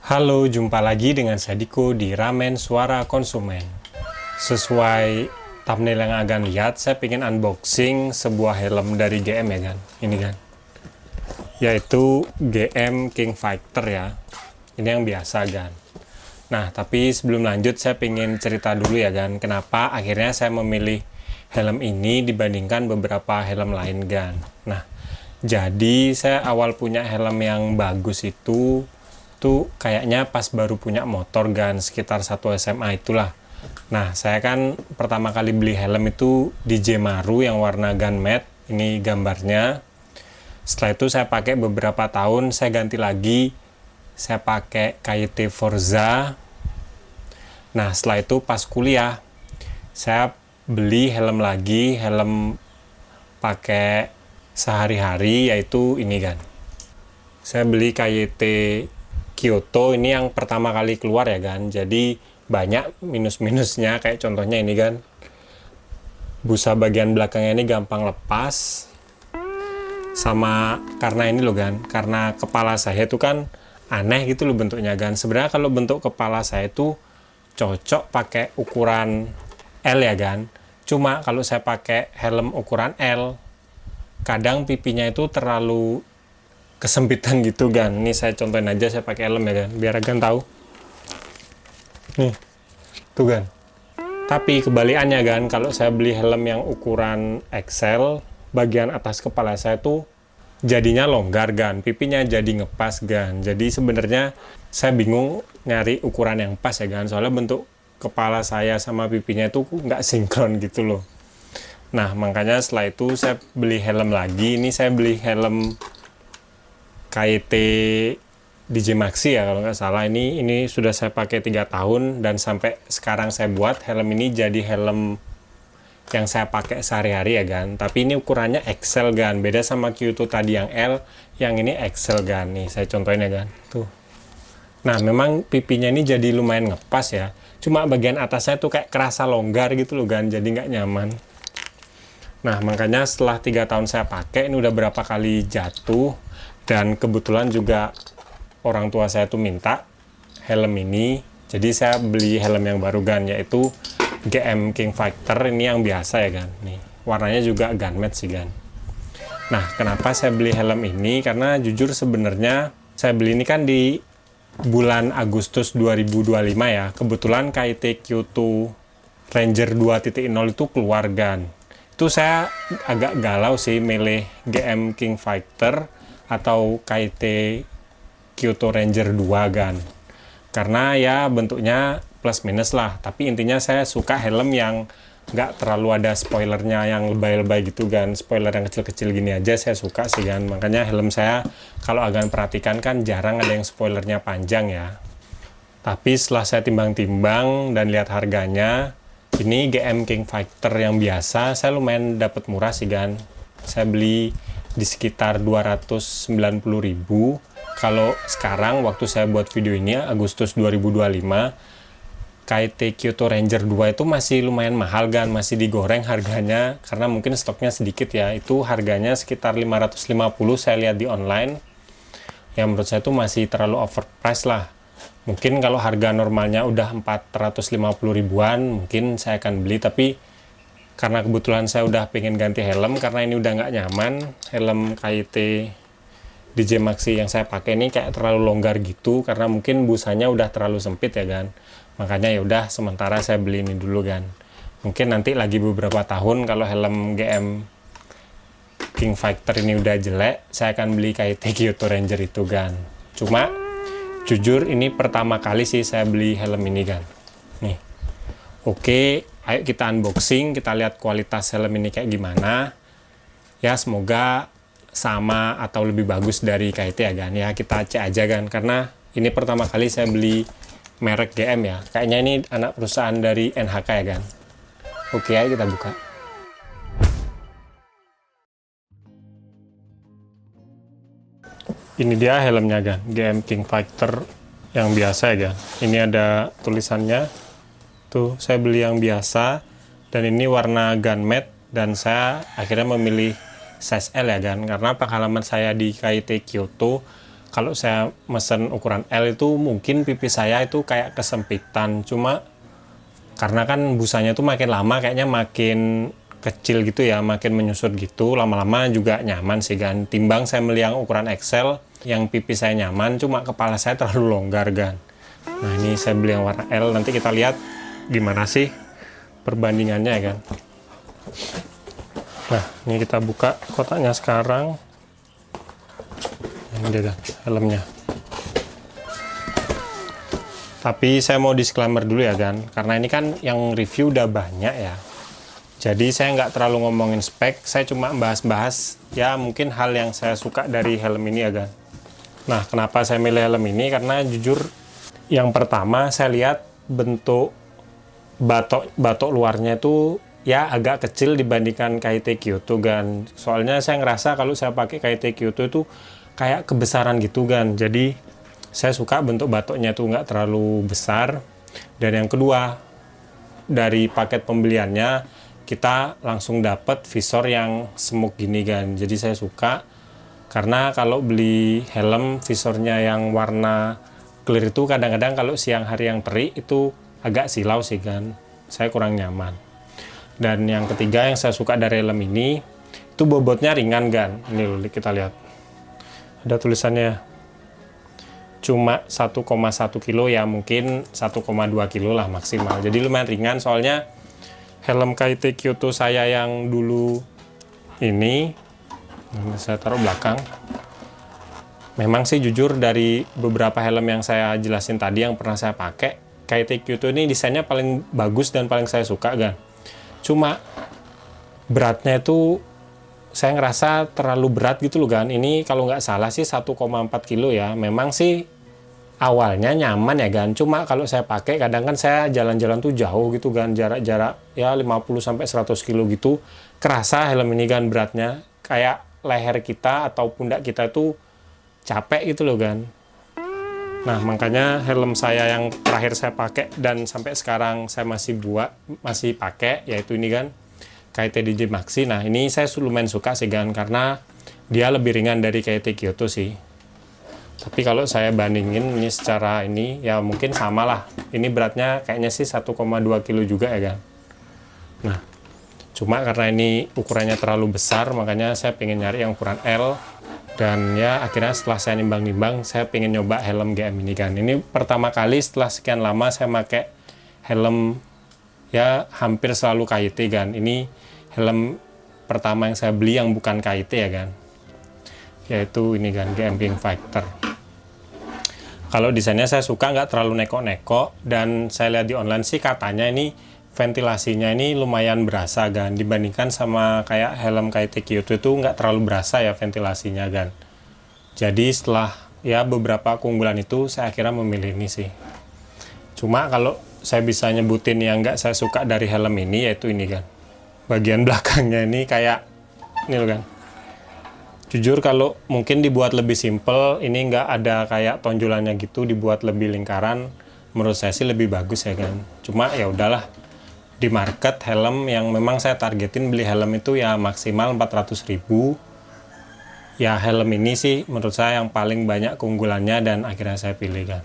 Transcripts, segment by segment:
Halo, jumpa lagi dengan saya Diko di Ramen Suara Konsumen. Sesuai thumbnail yang akan lihat, saya pengen unboxing sebuah helm dari GM ya kan. Ini kan. Yaitu GM King Fighter ya. Ini yang biasa kan. Nah, tapi sebelum lanjut saya pengen cerita dulu ya kan. Kenapa akhirnya saya memilih helm ini dibandingkan beberapa helm lain kan. Nah, jadi saya awal punya helm yang bagus itu tuh kayaknya pas baru punya motor gan sekitar 1 SMA itulah. Nah, saya kan pertama kali beli helm itu di Jemaru yang warna gun matte. Ini gambarnya. Setelah itu saya pakai beberapa tahun, saya ganti lagi. Saya pakai KYT Forza. Nah, setelah itu pas kuliah, saya beli helm lagi, helm pakai sehari-hari, yaitu ini kan. Saya beli KYT Kyoto, ini yang pertama kali keluar ya kan, jadi banyak minus-minusnya, kayak contohnya ini kan, busa bagian belakangnya ini gampang lepas, sama karena ini loh kan, karena kepala saya itu kan aneh gitu loh bentuknya kan. Sebenarnya kalau bentuk kepala saya itu cocok pakai ukuran L ya kan, cuma kalau saya pakai helm ukuran L, kadang pipinya itu terlalu kesempitan gitu kan. Ini saya contohin aja, saya pakai helm ya kan, biar agan tahu. Nih, tuh kan. Tapi kebalikannya kan, kalau saya beli helm yang ukuran XL, bagian atas kepala saya tuh jadinya longgar kan, pipinya jadi ngepas kan. Jadi sebenarnya saya bingung nyari ukuran yang pas ya kan, soalnya bentuk kepala saya sama pipinya itu nggak sinkron gitu loh. Nah, makanya setelah itu saya beli helm lagi. Ini saya beli helm KYT DJ Maxi ya kalau nggak salah. Ini sudah saya pakai 3 tahun dan sampai sekarang saya buat helm ini jadi helm yang saya pakai sehari-hari ya kan. Tapi ini ukurannya XL kan, beda sama Kyoto tadi yang L, yang ini XL kan. Nih saya contohin ya kan, tuh. Nah, memang pipinya ini jadi lumayan ngepas ya, cuma bagian atasnya tuh kayak kerasa longgar gitu loh kan, jadi nggak nyaman. Nah, makanya setelah 3 tahun saya pakai, ini udah berapa kali jatuh. Dan kebetulan juga orang tua saya tuh minta helm ini, jadi saya beli helm yang baru kan, yaitu GM King Fighter. Ini yang biasa ya kan, nih warnanya juga gunmetal sih kan. Nah, kenapa saya beli helm ini? Karena jujur sebenarnya saya beli ini kan di bulan Agustus 2025 ya. Kebetulan KYT Kyoto Ranger 2.0 itu keluar kan. Itu saya agak galau sih milih GM King Fighter atau KYT Kyoto Ranger 2 kan, karena ya bentuknya plus minus lah. Tapi intinya saya suka helm yang nggak terlalu ada spoilernya yang lebay-lebay gitu kan, spoiler yang kecil-kecil gini aja saya suka sih kan. Makanya helm saya kalau agan perhatikan kan jarang ada yang spoilernya panjang ya. Tapi setelah saya timbang-timbang dan lihat harganya, ini GM King Fighter yang biasa saya lumayan dapat murah sih kan. Saya beli di sekitar 290.000. Kalau sekarang waktu saya buat video ini Agustus 2025, KYT Kyoto Ranger 2 itu masih lumayan mahal kan, masih digoreng harganya karena mungkin stoknya sedikit ya. Itu harganya sekitar 550 saya lihat di online. Yang menurut saya itu masih terlalu overpriced lah. Mungkin kalau harga normalnya udah 450 ribuan mungkin saya akan beli, tapi karena kebetulan saya udah pengen ganti helm karena ini udah nggak nyaman. Helm KYT DJ Maxi yang saya pakai ini kayak terlalu longgar gitu, karena mungkin busanya udah terlalu sempit ya kan. Makanya ya udah sementara saya beli ini dulu kan. Mungkin nanti lagi beberapa tahun kalau helm GM King Fighter ini udah jelek, saya akan beli KYT Kyoto Ranger itu kan. Cuma jujur ini pertama kali sih saya beli helm ini kan. Nih. Oke, ayo kita unboxing, kita lihat kualitas helm ini kayak gimana. Ya semoga sama atau lebih bagus dari KYT ya kan. Ya kita cek aja kan, karena ini pertama kali saya beli merek GM ya. Kayaknya ini anak perusahaan dari NHK ya kan. Oke, ayo kita buka. Ini dia helmnya kan, GM King Fighter yang biasa ya kan. Ini ada tulisannya. Tuh, saya beli yang biasa dan ini warna gunmetal dan saya akhirnya memilih size L ya kan, karena pengalaman saya di KYT Kyoto kalau saya mesen ukuran L itu mungkin pipi saya itu kayak kesempitan, cuma karena kan busanya tuh makin lama kayaknya makin kecil gitu ya, makin menyusut gitu, lama-lama juga nyaman sih kan. Timbang saya beli yang ukuran XL yang pipi saya nyaman, cuma kepala saya terlalu longgar kan. Nah ini saya beli yang warna L, nanti kita lihat gimana sih perbandingannya ya kan. Nah ini kita buka kotaknya sekarang. Ini dia kan helmnya. Tapi saya mau disclaimer dulu ya kan, karena ini kan yang review udah banyak ya. Jadi saya nggak terlalu ngomongin spek, saya cuma bahas-bahas ya mungkin hal yang saya suka dari helm ini ya kan. Nah kenapa saya milih helm ini, karena jujur yang pertama saya lihat bentuk batok luarnya itu ya agak kecil dibandingkan KIT Kyoto kan. Soalnya saya ngerasa kalau saya pakai KIT Kyoto itu kayak kebesaran gitu kan. Jadi saya suka bentuk batoknya tuh nggak terlalu besar. Dan yang kedua, dari paket pembeliannya kita langsung dapat visor yang smoke gini kan. Jadi saya suka, karena kalau beli helm visornya yang warna clear itu kadang-kadang kalau siang hari yang terik itu agak silau sih kan. Saya kurang nyaman. Dan yang ketiga yang saya suka dari helm ini, itu bobotnya ringan kan. Ini loh, kita lihat. Ada tulisannya cuma 1,1 kilo ya, mungkin 1,2 kilo lah maksimal. Jadi lumayan ringan, soalnya helm KIT Kyoto saya yang dulu ini saya taruh belakang. Memang sih jujur dari beberapa helm yang saya jelasin tadi yang pernah saya pakai, KIT Kyoto ini desainnya paling bagus dan paling saya suka kan. Cuma beratnya itu saya ngerasa terlalu berat gitu loh kan. Ini kalau nggak salah sih 1,4 kilo ya. Memang sih awalnya nyaman ya kan. Cuma kalau saya pakai kadang kan saya jalan-jalan tuh jauh gitu kan. Jarak-jarak ya 50-100 kilo gitu. Kerasa helm ini kan beratnya. Kayak leher kita atau pundak kita tuh capek gitu loh kan. Nah makanya helm saya yang terakhir saya pakai dan sampai sekarang saya masih pakai, yaitu ini kan KIT DJ Maxi. Nah ini saya lumayan suka sih kan, karena dia lebih ringan dari KIT Kyoto sih. Tapi kalau saya bandingin ini secara ini ya mungkin sama lah. Ini beratnya kayaknya sih 1,2 kilo juga ya kan. Nah cuma karena ini ukurannya terlalu besar, makanya saya pengen nyari yang ukuran L. Dan ya akhirnya setelah saya nimbang-nimbang, saya pengen nyoba helm GM ini kan. Ini pertama kali setelah sekian lama saya pakai helm ya hampir selalu KIT kan. Ini helm pertama yang saya beli yang bukan KIT ya kan, yaitu ini kan GM King Fighter. Kalau desainnya saya suka, nggak terlalu neko-neko, dan saya lihat di online sih katanya ini ventilasinya ini lumayan berasa kan, dibandingkan sama kayak helm KIT Kyoto itu nggak terlalu berasa ya ventilasinya kan. Jadi setelah ya beberapa keunggulan itu saya akhirnya memilih ini sih. Cuma kalau saya bisa nyebutin yang nggak saya suka dari helm ini, yaitu ini kan, bagian belakangnya ini kayak ini loh kan. Jujur kalau mungkin dibuat lebih simple, ini nggak ada kayak tonjolannya gitu, dibuat lebih lingkaran, menurut saya sih lebih bagus ya kan. Cuma ya udahlah, di market helm yang memang saya targetin beli helm itu ya maksimal 400.000. Ya helm ini sih menurut saya yang paling banyak keunggulannya dan akhirnya saya pilih kan.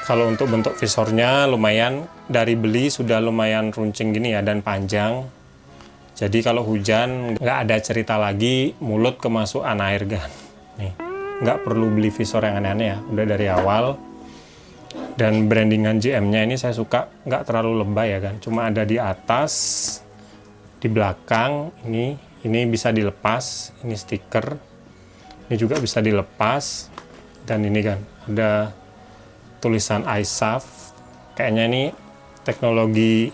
Kalau untuk bentuk visornya lumayan, dari beli sudah lumayan runcing gini ya dan panjang. Jadi kalau hujan nggak ada cerita lagi mulut kemasukan air kan. Nih, nggak perlu beli visor yang aneh-aneh ya, udah dari awal. Dan brandingan GM-nya ini saya suka, nggak terlalu lebay ya kan. Cuma ada di atas, di belakang, ini bisa dilepas, ini stiker. Ini juga bisa dilepas. Dan ini kan, ada tulisan iSafe. Kayaknya ini teknologi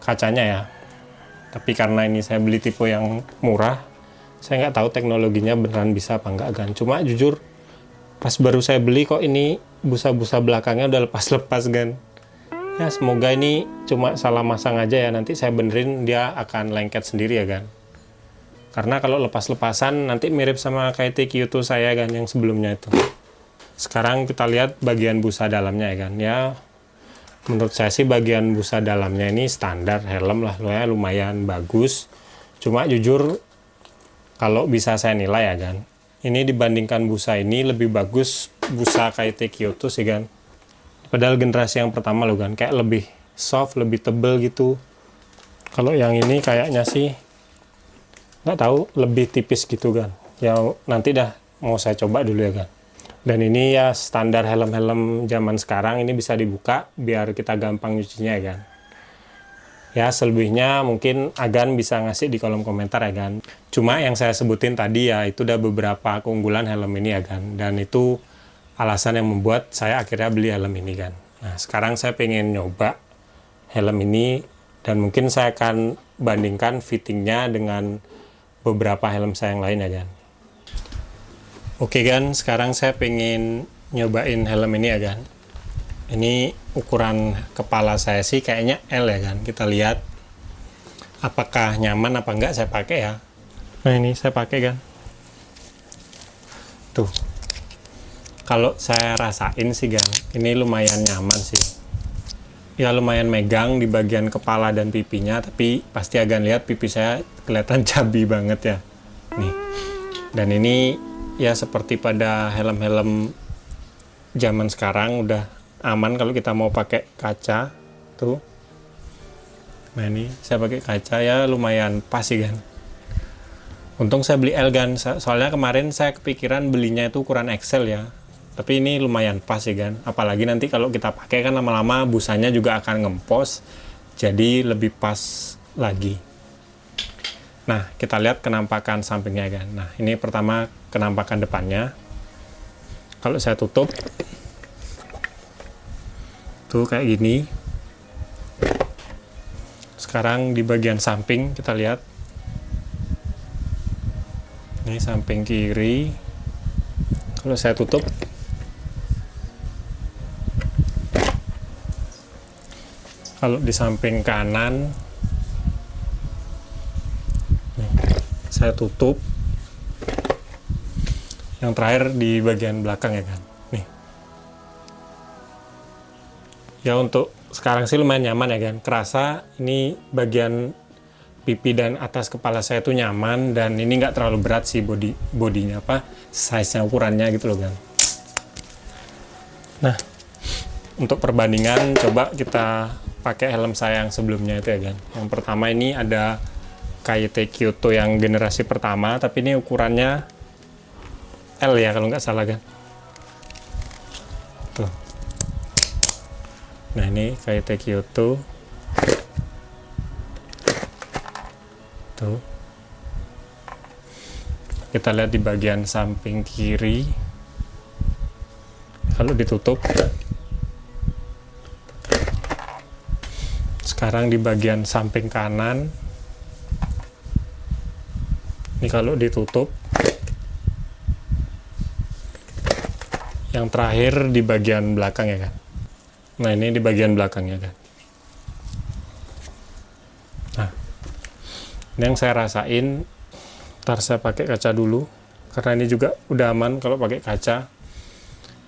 kacanya ya. Tapi karena ini saya beli tipe yang murah, saya nggak tahu teknologinya beneran bisa apa nggak kan. Cuma jujur, pas baru saya beli kok ini busa-busa belakangnya udah lepas-lepas kan. Ya semoga ini cuma salah masang aja ya, nanti saya benerin dia akan lengket sendiri ya kan. Karena kalau lepas-lepasan nanti mirip sama KIT Kyoto saya kan yang sebelumnya itu. Sekarang kita lihat bagian busa dalamnya ya kan. Ya menurut saya sih bagian busa dalamnya ini standar helm lah, lumayan bagus. Cuma jujur kalau bisa saya nilai ya kan, ini dibandingkan busa ini lebih bagus busa KIT Kyoto sih kan. Padahal generasi yang pertama loh kan, kayak lebih soft, lebih tebel gitu. Kalau yang ini kayaknya sih nggak tahu, lebih tipis gitu kan. Ya nanti dah mau saya coba dulu ya kan. Dan ini ya standar helm-helm zaman sekarang, ini bisa dibuka biar kita gampang nyucinya ya kan. Ya selebihnya mungkin Agan bisa ngasih di kolom komentar ya kan. Cuma yang saya sebutin tadi ya itu udah beberapa keunggulan helm ini ya kan. Dan itu alasan yang membuat saya akhirnya beli helm ini kan. Nah sekarang saya pengen nyoba helm ini dan mungkin saya akan bandingkan fittingnya dengan beberapa helm saya yang lain ya kan. Oke kan, sekarang saya pengen nyobain helm ini ya kan. Ini ukuran kepala saya sih kayaknya L ya kan. Kita lihat apakah nyaman apa enggak saya pakai ya. Nah ini saya pakai kan. Tuh. Kalau saya rasain sih kan, ini lumayan nyaman sih. Ya lumayan megang di bagian kepala dan pipinya, tapi pasti akan lihat pipi saya kelihatan cabi banget ya. Nih. Dan ini ya seperti pada helm-helm zaman sekarang udah aman kalau kita mau pakai kaca tuh. Nah ini saya pakai kaca ya lumayan pas sih kan. Untung saya beli L kan, soalnya kemarin saya kepikiran belinya itu ukuran XL ya. Tapi ini lumayan pas sih kan. Apalagi nanti kalau kita pakai kan lama-lama busanya juga akan ngempos, jadi lebih pas lagi. Nah kita lihat kenampakan sampingnya kan. Nah ini pertama kenampakan depannya. Kalau saya tutup tuh kayak gini. Sekarang di bagian samping kita lihat. Ini samping kiri. Kalau saya tutup. Kalau di samping kanan. Saya tutup. Yang terakhir di bagian belakang ya kan. Nih. Ya untuk sekarang sih lumayan nyaman ya kan. Kerasa ini bagian pipi dan atas kepala saya tuh nyaman dan ini nggak terlalu berat sih bodinya apa size-nya ukurannya gitu loh kan. Nah untuk perbandingan coba kita pakai helm saya yang sebelumnya itu ya kan. Yang pertama ini ada KIT Kyoto yang generasi pertama tapi ini ukurannya L ya kalau nggak salah kan. Tuh. Nah ini KIT Kyoto. Tuh. Kita lihat di bagian samping kiri. Kalau ditutup. Sekarang di bagian samping kanan. Ini kalau ditutup. Yang terakhir di bagian belakang ya kan. Nah ini di bagian belakangnya kan. Nah ini yang saya rasain. Ntar saya pakai kaca dulu karena ini juga udah aman kalau pakai kaca.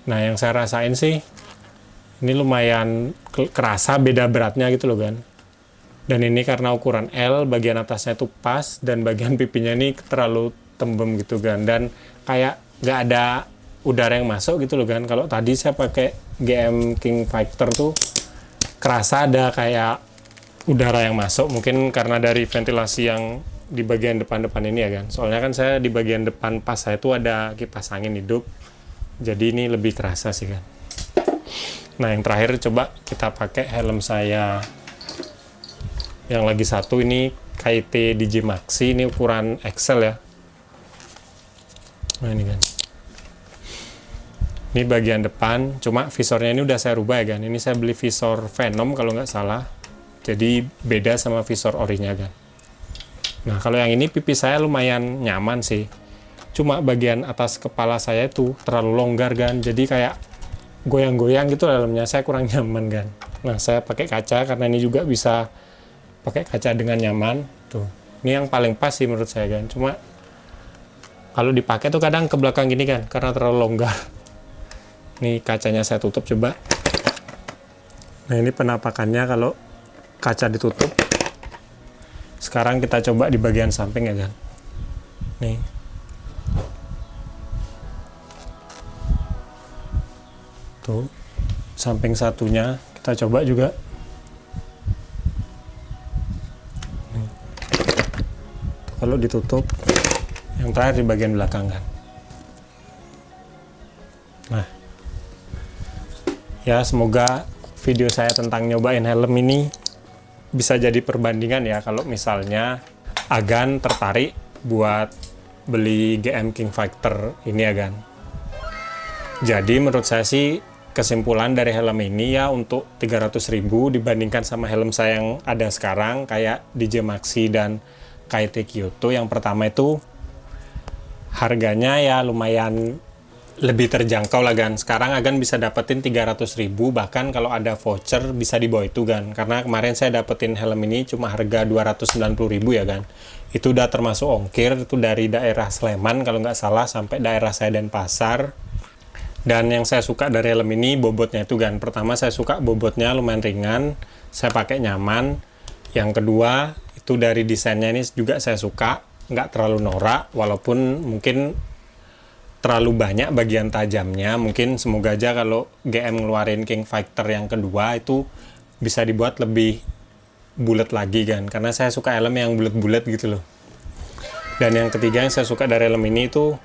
Nah yang saya rasain sih ini lumayan kerasa beda beratnya gitu loh kan. Dan ini karena ukuran L, bagian atasnya itu pas dan bagian pipinya ini terlalu tembem gitu kan. Dan kayak nggak ada udara yang masuk gitu loh kan. Kalau tadi saya pakai GM King Fighter tuh kerasa ada kayak udara yang masuk, mungkin karena dari ventilasi yang di bagian depan-depan ini ya kan. Soalnya kan saya di bagian depan pas saya tuh ada kipas angin hidup, jadi ini lebih kerasa sih kan. Nah yang terakhir coba kita pakai helm saya yang lagi satu, ini KIT DJ Maxi, ini ukuran XL ya. Nah ini kan, ini bagian depan, cuma visornya ini udah saya rubah ya kan. Ini saya beli visor Venom kalau nggak salah, jadi beda sama visor orinya kan. Nah kalau yang ini pipi saya lumayan nyaman sih, cuma bagian atas kepala saya itu terlalu longgar kan, jadi kayak goyang-goyang gitu dalamnya, saya kurang nyaman kan. Nah saya pakai kaca karena ini juga bisa pakai kaca dengan nyaman tuh. Ini yang paling pas sih menurut saya kan, cuma kalau dipakai tuh kadang ke belakang gini kan karena terlalu longgar. Ini kacanya saya tutup coba. Nah ini penampakannya kalau kaca ditutup. Sekarang kita coba di bagian samping ya kan. Nih. Tuh, samping satunya kita coba juga. Tuh, kalau ditutup, yang terakhir di bagian belakang kan. Nah, ya semoga video saya tentang nyobain helm ini bisa jadi perbandingan ya, kalau misalnya Agan tertarik buat beli GM King Fighter ini Agan. Jadi menurut saya sih kesimpulan dari helm ini ya, untuk 300.000 dibandingkan sama helm saya yang ada sekarang kayak DJ Maxi dan KIT Kyoto, yang pertama itu harganya ya lumayan lebih terjangkau lah Gan. Sekarang Agan bisa dapetin 300.000, bahkan kalau ada voucher bisa di bawah itu Gan. Karena kemarin saya dapetin helm ini cuma harga 290.000 ya Gan. Itu udah termasuk ongkir, itu dari daerah Sleman kalau nggak salah sampai daerah saya Denpasar. Dan yang saya suka dari helm ini bobotnya itu Gan. Pertama saya suka bobotnya lumayan ringan, saya pakai nyaman. Yang kedua itu dari desainnya ini juga saya suka, nggak terlalu norak, walaupun mungkin terlalu banyak bagian tajamnya. Mungkin semoga aja kalau GM ngeluarin King Fighter yang kedua itu bisa dibuat lebih bulat lagi kan, karena saya suka helm yang bulat-bulat gitu loh. Dan yang ketiga yang saya suka dari helm ini itu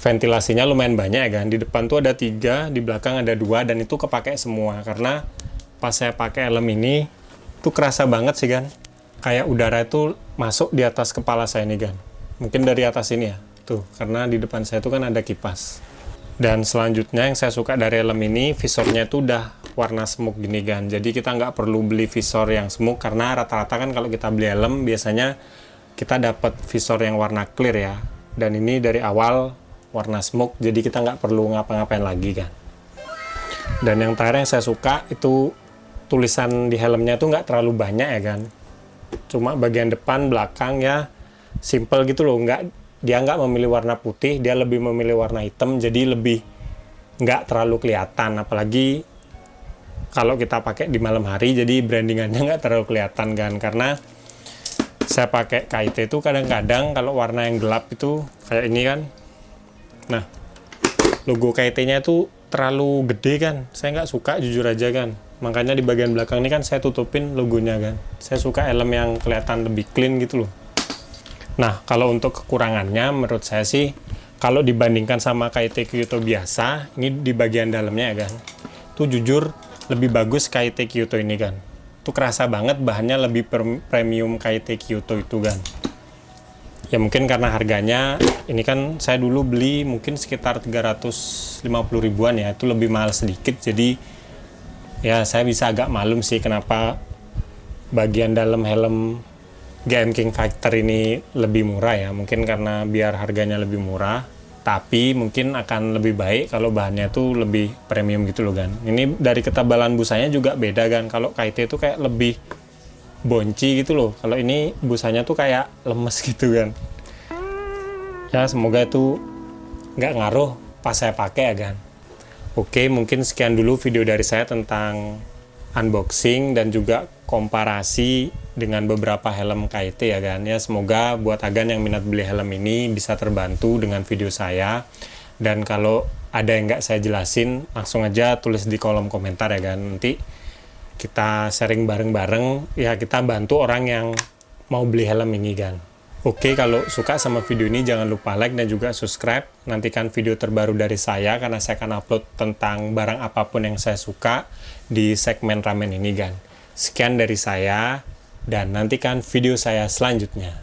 ventilasinya lumayan banyak ya kan. Di depan tuh ada 3, di belakang ada 2, dan itu kepake semua. Karena pas saya pakai helm ini tuh kerasa banget sih kan, kayak udara itu masuk di atas kepala saya nih kan. Mungkin dari atas ini ya tuh, karena di depan saya itu kan ada kipas. Dan selanjutnya yang saya suka dari helm ini, visornya itu udah warna smoke gini kan. Jadi kita nggak perlu beli visor yang smoke, karena rata-rata kan kalau kita beli helm biasanya kita dapat visor yang warna clear ya. Dan ini dari awal warna smoke, jadi kita nggak perlu ngapa-ngapain lagi kan. Dan yang terakhir yang saya suka itu tulisan di helmnya tuh nggak terlalu banyak ya kan. Cuma bagian depan, belakang ya simple gitu loh. Dia nggak memilih warna putih, dia lebih memilih warna hitam, jadi lebih nggak terlalu kelihatan. Apalagi kalau kita pakai di malam hari, jadi brandingannya nggak terlalu kelihatan kan. Karena saya pakai KIT itu kadang-kadang kalau warna yang gelap itu kayak ini kan. Nah, logo KIT-nya itu terlalu gede kan, saya nggak suka jujur aja kan. Makanya di bagian belakang ini kan saya tutupin logonya kan. Saya suka helm yang kelihatan lebih clean gitu loh. Nah, kalau untuk kekurangannya menurut saya sih, kalau dibandingkan sama KIT Kyoto biasa, ini di bagian dalamnya ya kan, itu jujur lebih bagus KIT Kyoto ini kan. Itu kerasa banget bahannya lebih premium KIT Kyoto itu kan. Ya mungkin karena harganya, ini kan saya dulu beli mungkin sekitar 350 ribuan ya, itu lebih mahal sedikit. Jadi ya saya bisa agak maklum sih kenapa bagian dalam helm GM King Fighter ini lebih murah ya. Mungkin karena biar harganya lebih murah, tapi mungkin akan lebih baik kalau bahannya tuh lebih premium gitu loh kan. Ini dari ketebalan busanya juga beda kan. Kalau KIT itu kayak lebih bonci gitu loh. Kalau ini busanya tuh kayak lemes gitu kan. Ya semoga itu nggak ngaruh pas saya pakai ya kan. Oke, mungkin sekian dulu video dari saya tentang unboxing dan juga komparasi dengan beberapa helm KIT ya kan. Ya semoga buat Agan yang minat beli helm ini bisa terbantu dengan video saya. Dan kalau ada yang nggak saya jelasin, langsung aja tulis di kolom komentar ya kan. Nanti kita sharing bareng-bareng, ya kita bantu orang yang mau beli helm ini kan. Oke, kalau suka sama video ini jangan lupa like dan juga subscribe. Nantikan video terbaru dari saya karena saya akan upload tentang barang apapun yang saya suka di segmen ramen ini kan. Sekian dari saya dan nantikan video saya selanjutnya.